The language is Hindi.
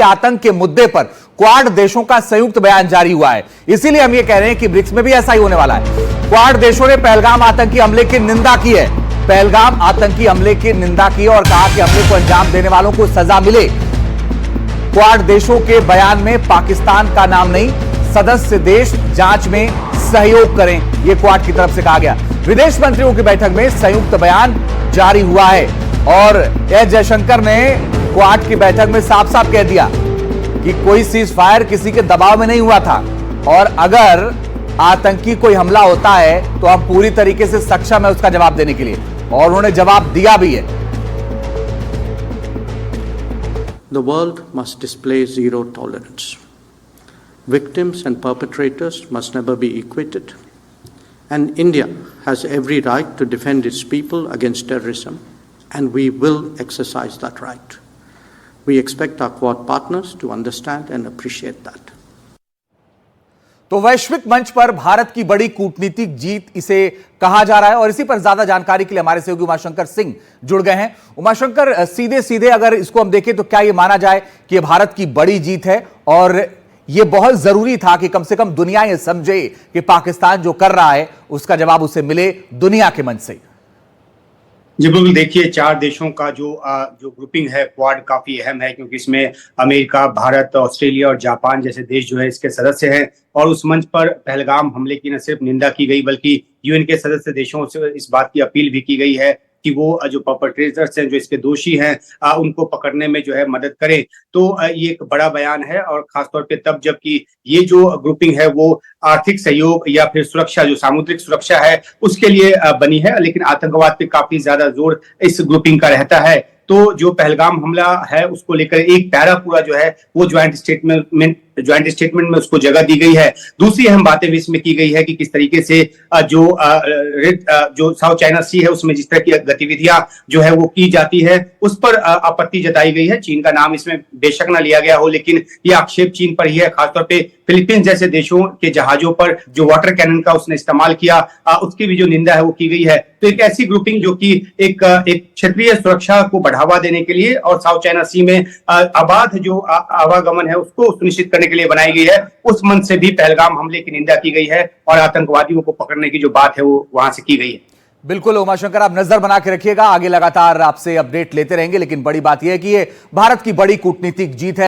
आतंक के मुद्दे पर क्वाड देशों का संयुक्त बयान जारी हुआ है। इसीलिए हम ये कह रहे हैं कि ब्रिक्स में भी ऐसा ही होने वाला है। क्वाड देशों ने पहलगाम आतंकी हमले की निंदा की है, पहलगाम आतंकी हमले की निंदा की और कहा कि हमले को अंजाम देने वालों को सजा मिले। क्वाड देशों के बयान में पाकिस्तान का नाम नहीं, सदस्य देश जांच में सहयोग करें, यह क्वाड की तरफ से कहा गया। विदेश मंत्रियों की बैठक में संयुक्त बयान जारी हुआ है और एस जयशंकर ने क्वाड की बैठक में साफ साफ कह दिया कि कोई सीज फायर किसी के दबाव में नहीं हुआ था और अगर आतंकी कोई हमला होता है तो हम पूरी तरीके से सक्षम है उसका जवाब देने के लिए, और उन्होंने जवाब दिया भी है। The world must display zero tolerance. Victims and perpetrators must never be equated. And India has every right to defend its people against terrorism, and we will exercise that right. We expect our Quad partners to understand and appreciate that. तो वैश्विक मंच पर भारत की बड़ी कूटनीतिक जीत इसे कहा जा रहा है और इसी पर ज्यादा जानकारी के लिए हमारे सहयोगी उमाशंकर सिंह जुड़ गए हैं। उमाशंकर, सीधे सीधे अगर इसको हम देखें तो क्या ये माना जाए कि ये भारत की बड़ी जीत है और ये बहुत जरूरी था कि कम से कम दुनिया ये समझे कि पाकिस्तान जो कर रहा है उसका जवाब उसे मिले दुनिया के मंच से? जी बिल्कुल, देखिए, चार देशों का जो ग्रुपिंग है क्वाड काफी अहम है क्योंकि इसमें अमेरिका, भारत, ऑस्ट्रेलिया और जापान जैसे देश जो है इसके सदस्य हैं। और उस मंच पर पहलगाम हमले की न सिर्फ निंदा की गई बल्कि यूएन के सदस्य देशों से इस बात की अपील भी की गई है कि वो जो परपेट्रेटर्स हैं, जो इसके दोषी हैं, उनको पकड़ने में जो है मदद करें। तो ये एक बड़ा बयान है और खासतौर पे तब जबकि ये जो ग्रुपिंग है वो आर्थिक सहयोग या फिर सुरक्षा, जो सामुद्रिक सुरक्षा है उसके लिए बनी है, लेकिन आतंकवाद पे काफी ज्यादा जोर इस ग्रुपिंग का रहता है। तो जो पहलगाम हमला है उसको लेकर एक पैरा पूरा जो है वो ज्वाइंट स्टेटमेंट में उसको जगह दी गई है। दूसरी अहम बातें भी इसमें की गई है कि किस तरीके से जो साउथ चाइना सी है उसमें जिस तरह की गतिविधियां जो है वो की जाती है उस पर आपत्ति जताई गई है। चीन का नाम इसमें बेशक ना लिया गया हो, लेकिन ये आक्षेप चीन पर ही है। खासतौर पे फिलीपींस जैसे देशों के जहाजों पर जो वाटर कैनन का उसने इस्तेमाल किया, उसकी भी जो निंदा है वो की गई है। तो एक ऐसी ग्रुपिंग जो कि एक क्षेत्रीय सुरक्षा को बढ़ावा देने के लिए और साउथ चाइना सी में अबाध जो आवागमन है उसको सुनिश्चित करने के लिए बनाई गई है, उस मंच से भी पहलगाम हमले की निंदा की गई है और आतंकवादियों को पकड़ने की जो बात है वो वहां से की गई है। बिल्कुल उमाशंकर, आप नजर बना के रखिएगा, आगे लगातार आपसे अपडेट लेते रहेंगे। लेकिन बड़ी बात यह है कि ये भारत की बड़ी कूटनीतिक जीत है।